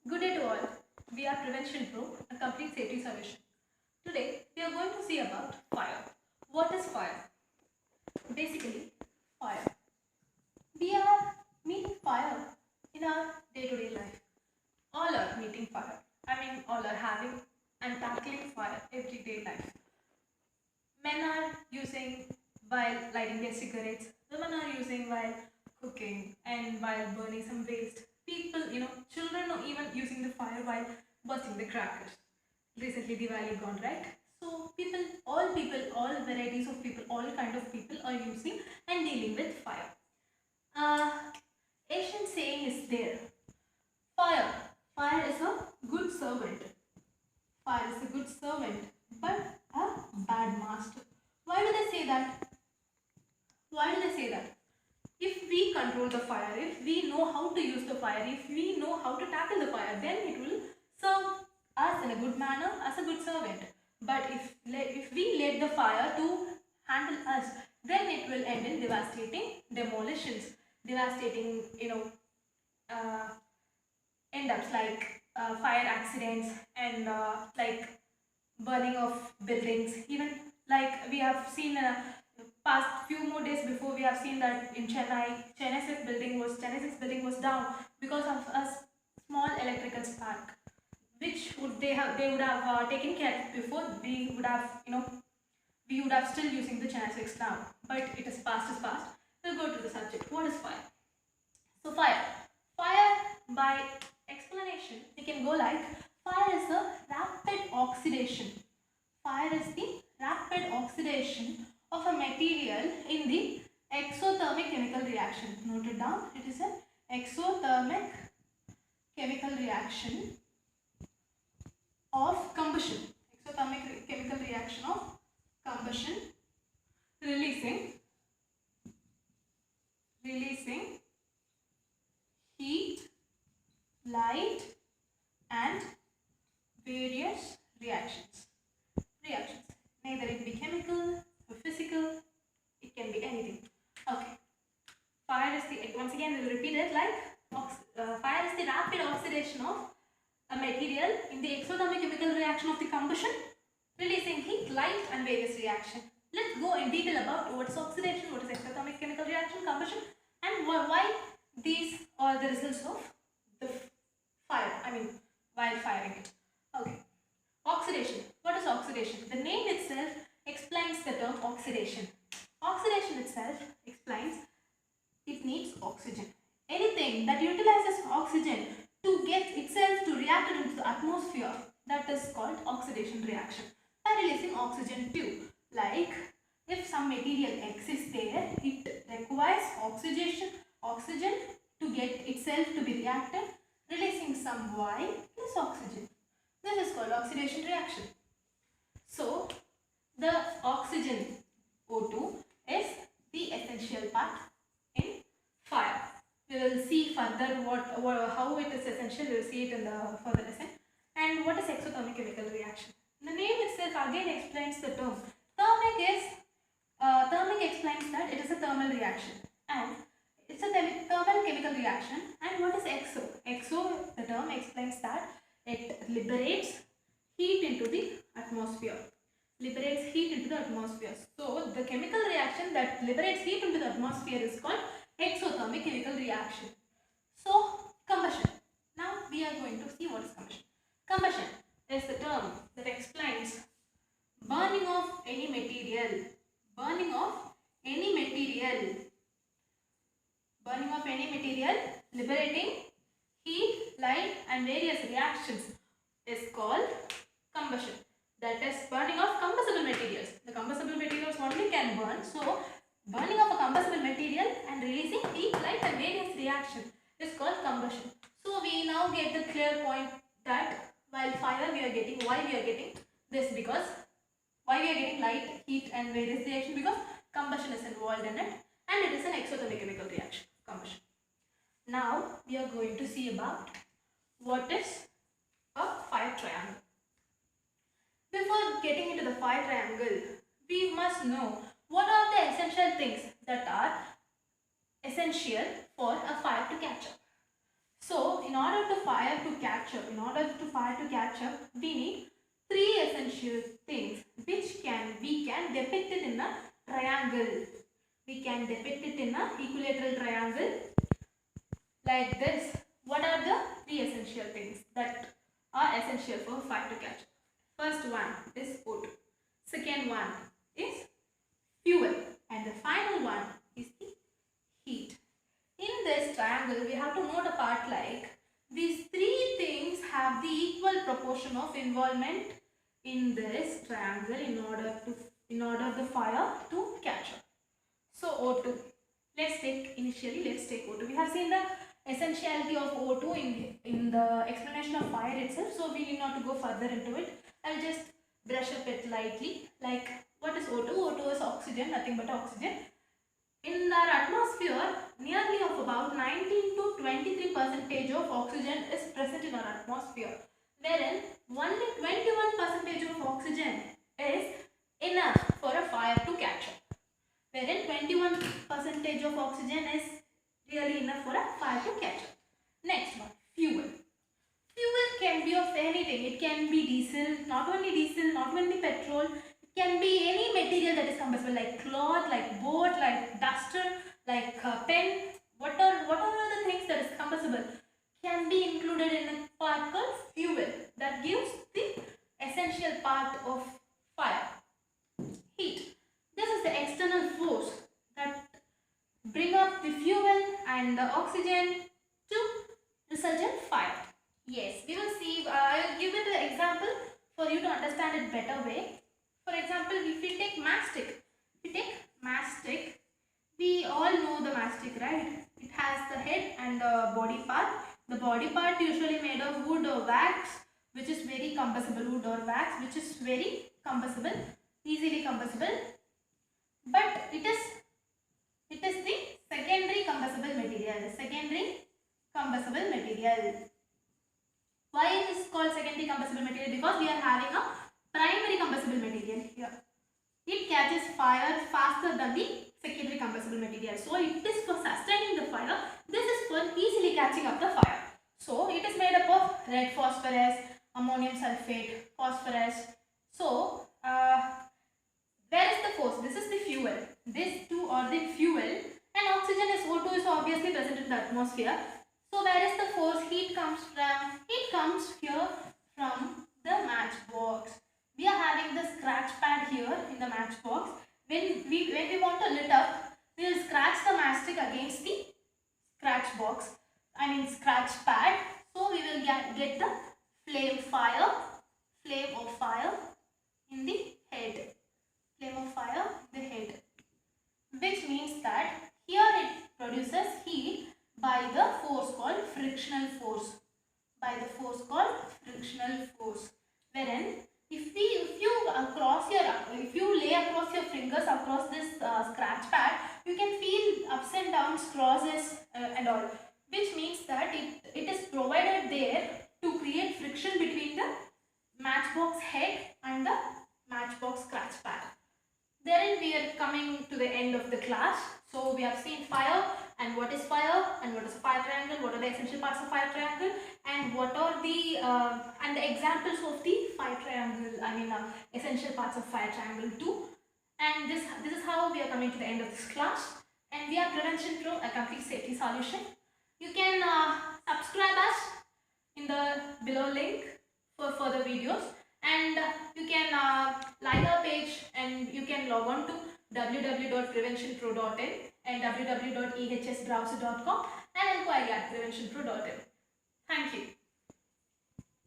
Good day to all. We are Prevention Pro, a complete safety solution. Today, we are going to see about fire. What is fire? Basically, fire. We are meeting fire in our day-to-day life. All are meeting fire. All are having and tackling fire everyday life. Men are using while lighting their cigarettes. Women are using while cooking and while burning some waste. People, children are even using the fire while bursting the crackers. Recently Diwali gone, right? So people, all varieties of people, all kind of people are using and dealing with fire. Uh, Asian saying is there. Fire. Fire is a good servant. Fire is a good servant, but a bad master. Why do they say that? Why do they say that? If we control the fire, if we know how to use the fire, if we know how to tackle the fire, then it will serve us in a good manner as a good servant. But if we let the fire to handle us, then it will end in devastating demolitions, devastating, uh, end ups like fire accidents and like burning of buildings. Even like we have seen past few more days before, we have seen that in Chennai, Chennai 6 building was down because of a small electrical spark, which they would have taken care of before. We would have still using the Chennai 6 now, but it is past. We'll go to the subject. What is fire? So fire by explanation, we can go like fire is a rapid oxidation. Fire is the rapid oxidation of a material in the exothermic chemical reaction. Note it down. It is an exothermic chemical reaction of combustion. Exothermic chemical reaction of combustion, releasing heat, light and various reactions. Neither it be chemical or physical, it can be anything. Okay. Fire is the, once again we will repeat it like fire is the rapid oxidation of a material in the exothermic chemical reaction of the combustion, releasing heat, light and various reactions. Let's go in detail about what is oxidation, what is exothermic chemical reaction, combustion, and why these are the results of the fire, while firing it. Okay. Oxidation. What is oxidation? The name itself explains the term oxidation. Oxidation itself explains it needs oxygen. Anything that utilizes oxygen to get itself to react into the atmosphere, that is called oxidation reaction, by releasing oxygen too. Like if some material X is there, it requires oxygen to get itself to be reacted, releasing some Y plus oxygen. This is called oxidation reaction. So the oxygen O2 is the essential part in fire. We will see further how it is essential. We will see it in the further lesson. And what is exothermic chemical reaction? The name itself again explains the term. Thermic explains that it is a thermal reaction, and it's a thermal chemical reaction. And what is exo? Exo, the term explains that it liberates heat into the atmosphere. So the chemical reaction that liberates heat into the atmosphere is called exothermic chemical reaction. So combustion. Now we are going to see what is combustion. Combustion is the term that explains burning of any material. Liberating heat, light and various reactions is called combustion. That is burning of combustible materials. The combustible materials only can burn. So burning of a combustible material and releasing heat, light and various reactions is called combustion. So we now get the clear point that while fire why we are getting this, because why we are getting light, heat and various reaction, because combustion is involved in it, and it is an exothermic chemical reaction, combustion. Now we are going to see about what is a fire triangle. Before getting into the fire triangle, we must know what are the essential things that are essential for a fire to catch up. So in order to fire to catch up, we need three essential things which we can depict it in a triangle. We can depict it in a equilateral triangle like this. What are the three essential things that are essential for fire to catch up? First one is O2. Second one is fuel. And the final one is the heat. In this triangle, we have to note a part like these three things have the equal proportion of involvement in this triangle in order the fire to catch up. So O2. Let's take O2. We have seen the essentiality of O2 in the explanation of fire itself, so we need not to go further into it. I will just brush up it lightly. Like, what is O2? O2 is oxygen, nothing but oxygen. In our atmosphere, nearly of about 19 to 23% of oxygen is present in our atmosphere, wherein only 21% of oxygen is enough for a fire to catch up. Wherein 21% of oxygen is really enough for a fire to catch up. Next one, fuel. Fuel can be of anything. It can be diesel, not only petrol. It can be any material that is combustible, like cloth, like board, like duster, like pen. Whatever the things that is combustible can be included in a part called fuel. That gives the essential part of fire. Heat. This is the external force that bring up the fuel and the oxygen to result in fire. Yes, we will see. I will give it an example for you to understand it better way. For example, if we take matchstick, we all know the matchstick, right? It has the head and the body part. The body part usually made of wood or wax, which is very combustible. Wood or wax, which is very combustible, easily combustible. But it is the secondary combustible material. Why it is called secondary combustible material? Because we are having a primary combustible material here. It catches fire faster than the secondary combustible material. So it is for sustaining the fire. This is for easily catching up the fire. So it is made up of red phosphorus, ammonium sulfate, phosphorus. So where is the force? This is the fuel. These two are the fuel, and oxygen is O2 is obviously present in the atmosphere. So where is the force? Heat comes from? Heat comes here from the matchbox. We are having the scratch pad here in the matchbox. When we want to lit up, we will scratch the matchstick against the scratch pad. So we will get the flame of fire in the head. Which means that here it produces heat by the force called frictional force. Wherein if you lay across your fingers across this scratch pad, you can feel ups and downs, crosses and all, which means that it is provided there to create friction between the matchbox head and the matchbox scratch pad. Then we are coming to the end of the class. So we have seen fire and what is fire and what is a fire triangle, what are the essential parts of fire triangle, and what are the and the examples of the fire triangle, essential parts of fire triangle too. And this is how we are coming to the end of this class. And we are Prevention Pro, a complete safety solution. You can subscribe us in the below link for further videos, and you can like our page, and you can log on to www.preventionpro.in and www.ehsbrowser.com and inquire at preventionpro.in. Thank you.